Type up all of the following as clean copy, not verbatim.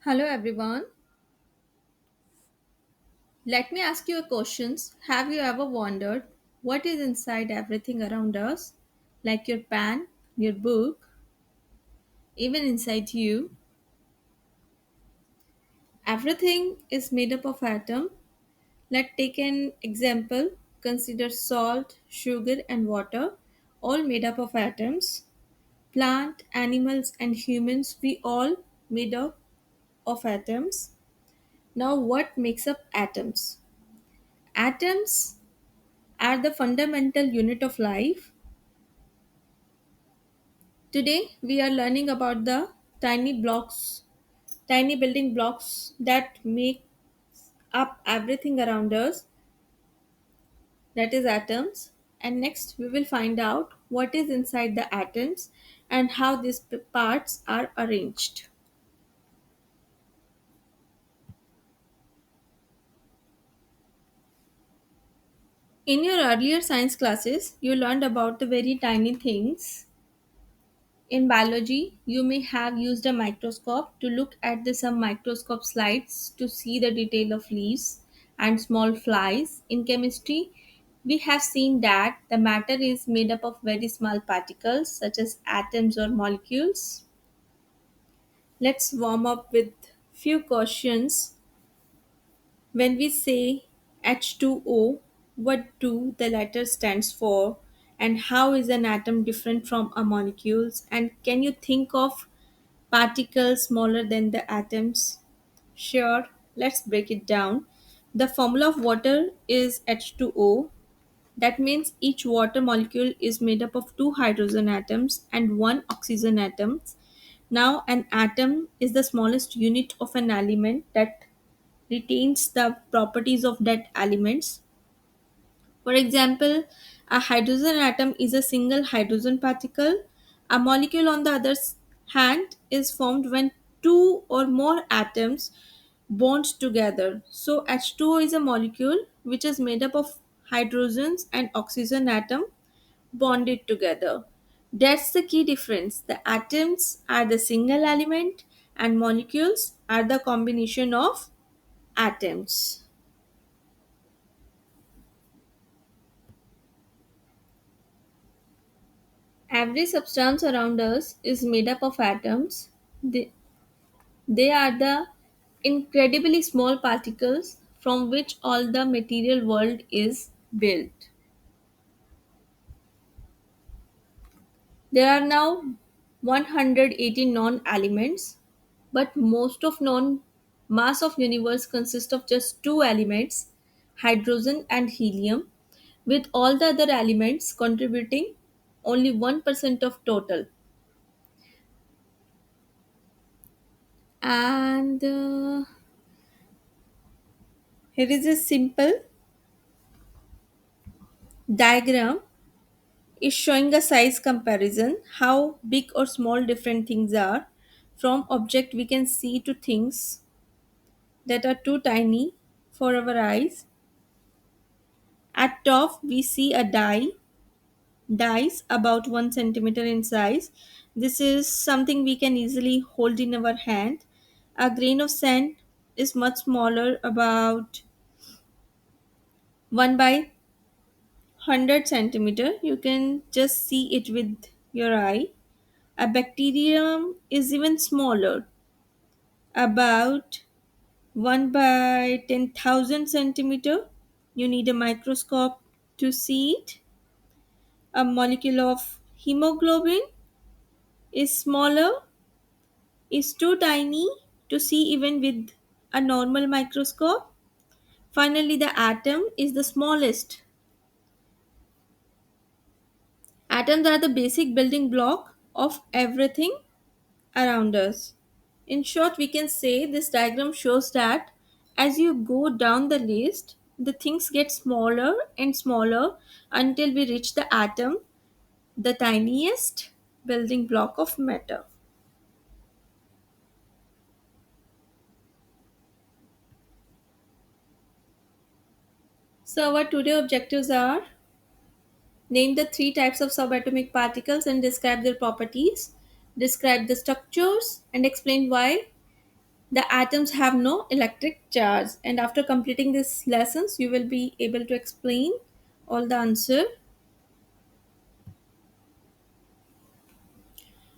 Hello everyone. Let me ask you a question. Have you ever wondered what is inside everything around us? Like your pen, your book, even inside you. Everything is made up of atom. Let's take an example. Consider salt, sugar and water, all made up of atoms. Plant, animals and humans, we all made up of atoms. Now what makes up atoms? Atoms are the fundamental unit of life. Today we are learning about the tiny blocks, tiny building blocks that make up everything around us, that is atoms. And next we will find out what is inside the atoms and how these parts are arranged. In your earlier science classes, you learned about the very tiny things. In biology, you may have used a microscope to look at the some microscope slides to see the detail of leaves and small flies. In chemistry, we have seen that the matter is made up of very small particles such as atoms or molecules. Let's warm up with few questions. When we say H2O, what do the letter stands for, and how is an atom different from a molecules, and can you think of particles smaller than the atoms? Sure, let's break it down. The formula of water is H2O. That means each water molecule is made up of two hydrogen atoms and one oxygen atom. Now, an atom is the smallest unit of an element that retains the properties of that elements. For example, a hydrogen atom is a single hydrogen particle. A molecule, on the hand, is formed when two or more atoms bond together. So, H2O is a molecule which is made up of hydrogens and oxygen atom bonded together. That's the key difference. The atoms are the single element and molecules are the combination of atoms. Every substance around us is made up of atoms. They are the incredibly small particles from which all the material world is built. There are now 180 non-elements, but most of non-mass of universe consists of just two elements, hydrogen and helium, with all the other elements contributing only 1% of total. And here is a simple diagram is showing a size comparison, how big or small different things are. From object we can see to things that are too tiny for our eyes. At top we see a dice about 1 centimeter in size. This is something we can easily hold in our hand. A grain of sand is much smaller, about 1 by 100 centimeter. You can just see it with your eye. A bacterium is even smaller, about 1 by 10,000 centimeter. You need a microscope to see it. A molecule of hemoglobin is smaller, is too tiny to see even with a normal microscope. Finally, the atom is the smallest. Atoms are the basic building block of everything around us. In short, we can say this diagram shows that as you go down the list, the things get smaller and smaller until we reach the atom, the tiniest building block of matter. So, our today objectives are: name the three types of subatomic particles and describe their properties, describe the structures, and explain why The atoms have no electric charge. And after completing these lessons, you will be able to explain all the answer.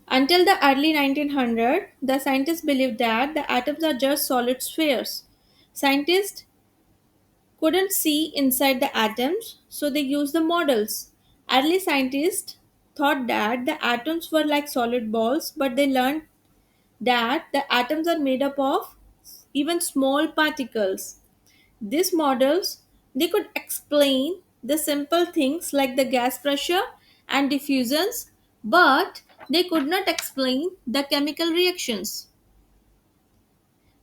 Until the early 1900, the scientists believed that the atoms are just solid spheres. Scientists couldn't see inside the atoms, so they used the models. Early scientists thought that the atoms were like solid balls, but they learned that the atoms are made up of even small particles. These models they could explain the simple things like the gas pressure and diffusions, but they could not explain the chemical reactions.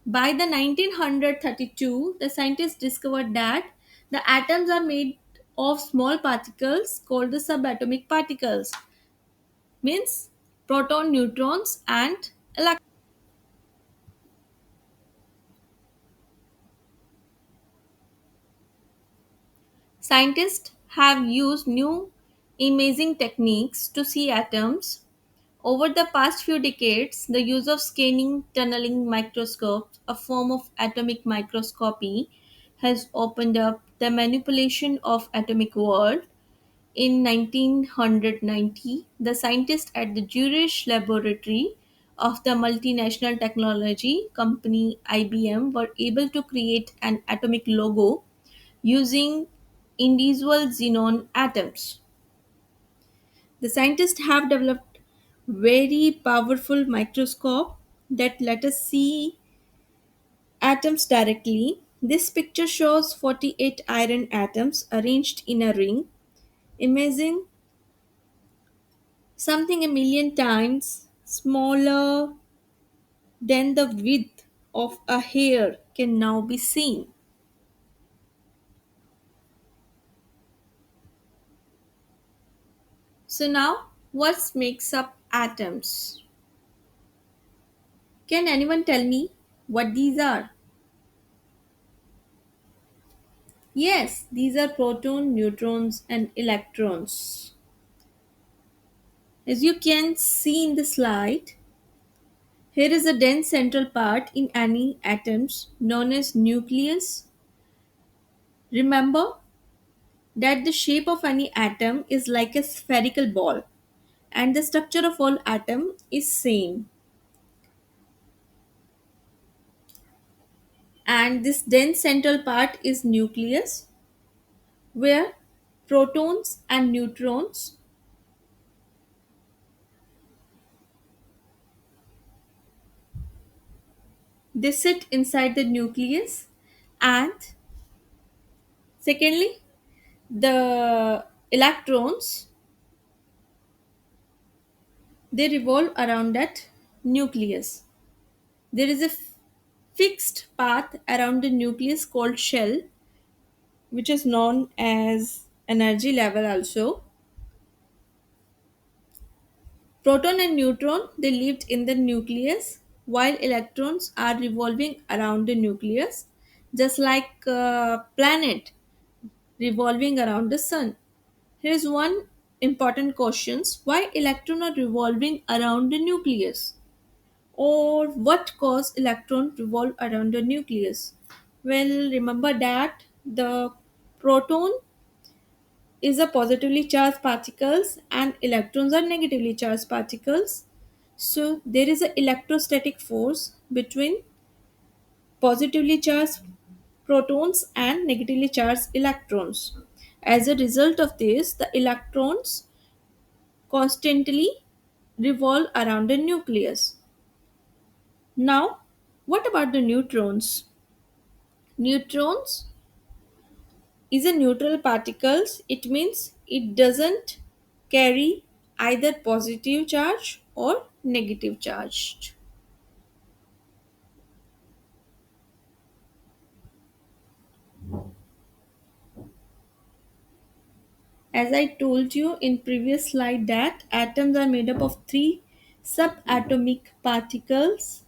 By the 1932, the scientists discovered that the atoms are made of small particles called the subatomic particles, means proton, neutrons, and electrons. Scientists have used new imaging techniques to see atoms. Over the past few decades, the use of scanning tunneling microscopes, a form of atomic microscopy, has opened up the manipulation of atomic world. In 1990, the scientists at the Zurich laboratory of the multinational technology company IBM were able to create an atomic logo using individual xenon atoms. The scientists have developed very powerful microscope that let us see atoms directly. This picture shows 48 iron atoms arranged in a ring. Imagine something a million times smaller than the width of a hair can now be seen. So now what makes up atoms? Can anyone tell me what these are? Yes, these are proton, neutrons, and electrons. As you can see in the slide, here is a dense central part in any atoms known as nucleus. Remember that the shape of any atom is like a spherical ball and the structure of all atom is same. And this dense central part is nucleus where protons and neutrons they sit inside the nucleus, and secondly the electrons they revolve around that nucleus. There is a fixed path around the nucleus called shell, which is known as energy level also. Proton and neutron they lived in the nucleus while electrons are revolving around the nucleus just like a planet revolving around the sun. Here is one important question: why electrons are revolving around the nucleus? Or what causes electron revolve around the nucleus? Well, remember that the proton is a positively charged particles and electrons are negatively charged particles. So there is an electrostatic force between positively charged protons and negatively charged electrons. As a result of this, the electrons constantly revolve around the nucleus. Now, what about the neutrons? Neutrons is a neutral particles. It means it doesn't carry either positive charge or negative charge. As I told you in previous slide that atoms are made up of three subatomic particles.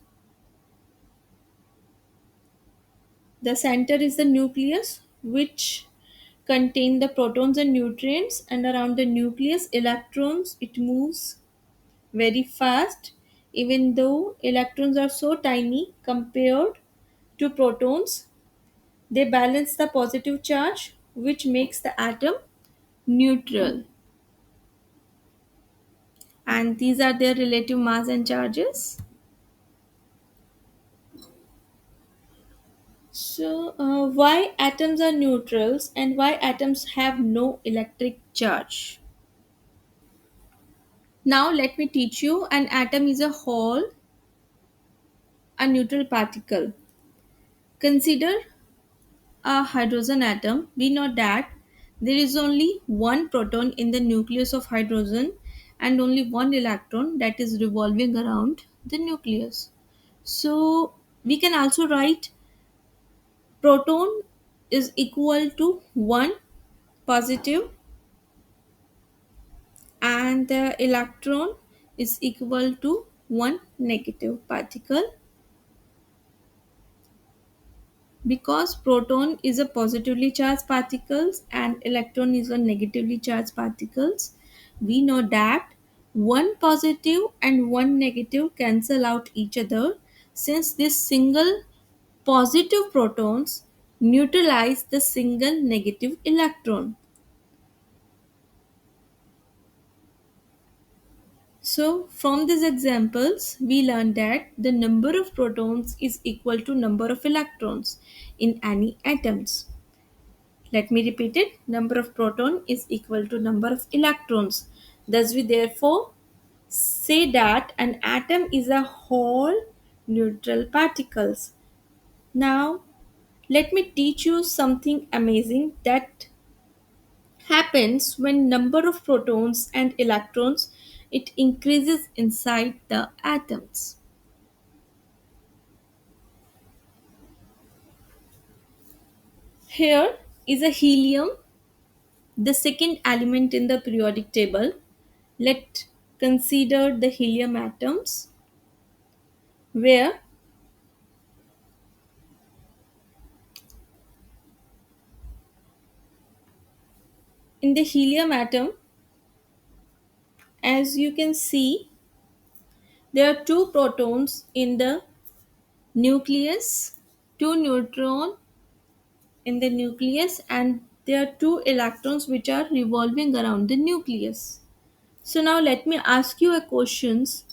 The center is the nucleus which contain the protons and neutrons, and around the nucleus electrons it moves very fast. Even though electrons are so tiny compared to protons, they balance the positive charge, which makes the atom neutral. And these are their relative mass and charges. So, why atoms are neutrals and why atoms have no electric charge? Now, let me teach you an atom is a whole, a neutral particle. Consider a hydrogen atom. We know that there is only one proton in the nucleus of hydrogen and only one electron that is revolving around the nucleus. So, we can also write proton is equal to 1 positive and the electron is equal to one negative particle, because proton is a positively charged particles and electron is a negatively charged particles. We know that one positive and one negative cancel out each other, since this single positive protons neutralize the single negative electron. So from these examples, we learned that the number of protons is equal to number of electrons in any atoms. Let me repeat it. Number of proton is equal to number of electrons. Thus we therefore say that an atom is a whole neutral particles. Now let me teach you something amazing that happens when number of protons and electrons it increases inside the atoms. Here is a helium, the second element in the periodic table. Let's consider the helium atoms, where in the helium atom, as you can see, there are two protons in the nucleus, two neutron in the nucleus, and there are two electrons which are revolving around the nucleus. So now let me ask you a questions.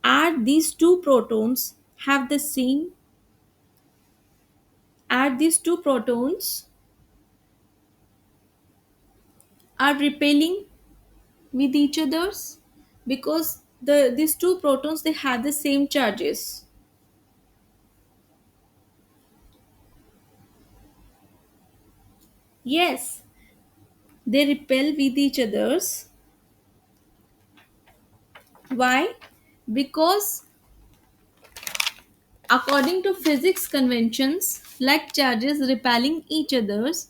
Are these two protons have the same are these two protons are repelling with each others, because these two protons they have the same charges. Yes, they repel with each others. Why? Because according to physics conventions, like charges repelling each others,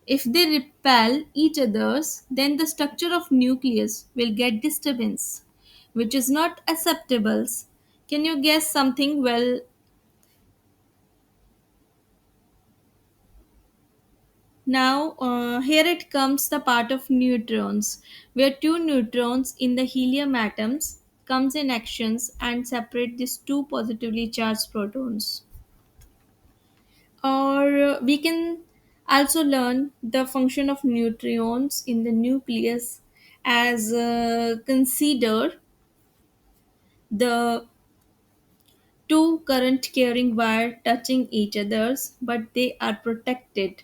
if they repel each others, then the structure of nucleus will get disturbance, which is not acceptable. Can you guess something? Well, now here it comes the part of neutrons, where two neutrons in the helium atoms comes in actions and separate these two positively charged protons. Or we can also learn the function of neutrons in the nucleus, as consider the two current carrying wire touching each others, but they are protected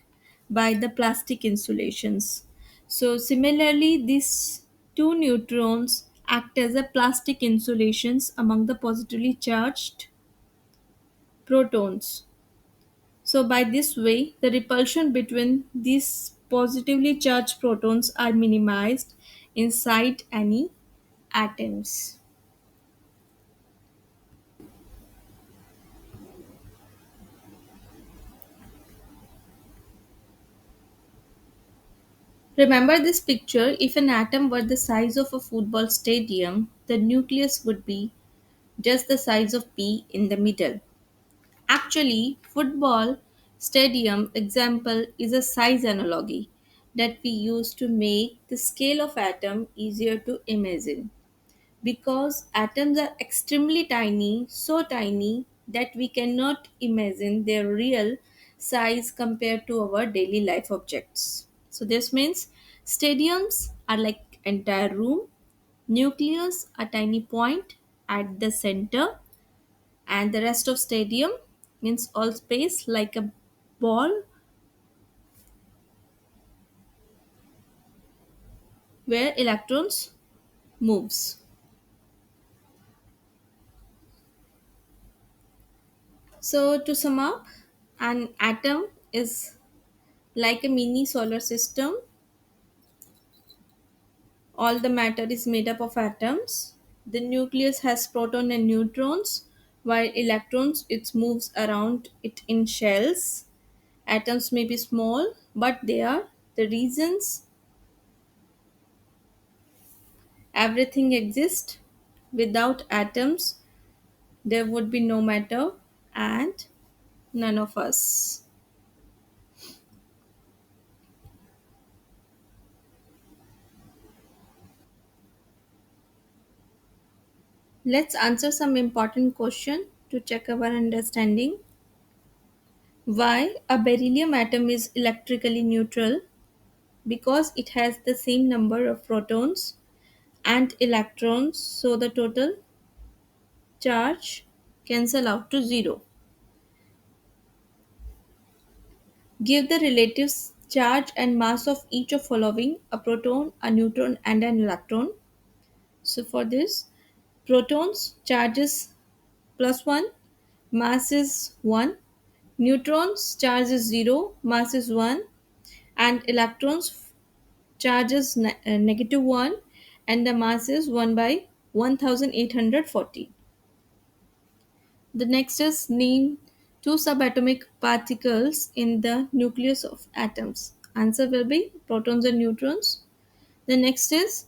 by the plastic insulations. So similarly, these two neutrons act as a plastic insulations among the positively charged protons. So by this way, the repulsion between these positively charged protons are minimized inside any atoms. Remember this picture: if an atom were the size of a football stadium, the nucleus would be just the size of pea in the middle. Actually, football stadium example is a size analogy that we use to make the scale of atom easier to imagine. because atoms are extremely tiny, so tiny that we cannot imagine their real size compared to our daily life objects. So this means stadiums are like entire room, nucleus a tiny point at the center, and the rest of stadium means all space like a ball where electrons moves. So to sum up, an atom is like a mini solar system. All the matter is made up of atoms. The nucleus has proton and neutrons, while electrons it moves around it in shells. Atoms may be small, but they are the reasons everything exists. Without atoms, there would be no matter and none of us. Let's answer some important question to check our understanding. Why a beryllium atom is electrically neutral? Because it has the same number of protons and electrons, so the total charge cancel out to zero. Give the relative charge and mass of each of following: a proton, a neutron, and an electron. So for this, protons charges plus 1, mass is 1, neutrons charge is 0, mass is 1, and electrons charge is negative 1, and the mass is 1 by 1840. The next is name two subatomic particles in the nucleus of atoms. Answer will be protons and neutrons. The next is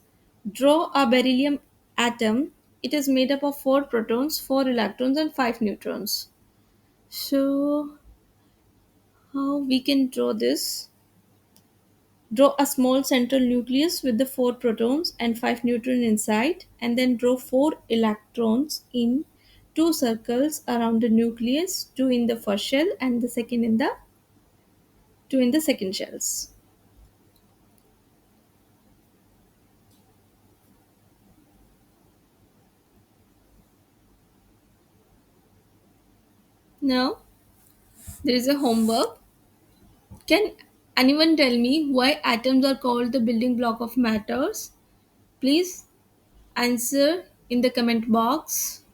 draw a beryllium atom. It is made up of 4 protons, 4 electrons, and 5 neutrons. So, how we can draw this? Draw a small central nucleus with the 4 protons and 5 neutrons inside, and then draw 4 electrons in 2 circles around the nucleus, 2 in the first shell and the second in the 2 in the second shells. Now, there is a homework. Can anyone tell me why atoms are called the building block of matters? Please answer in the comment box.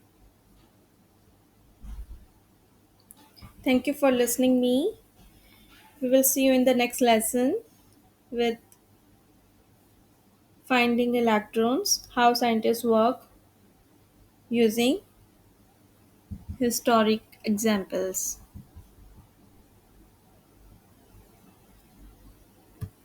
Thank you for listening me. We will see you in the next lesson with finding electrons, how scientists work using historic examples.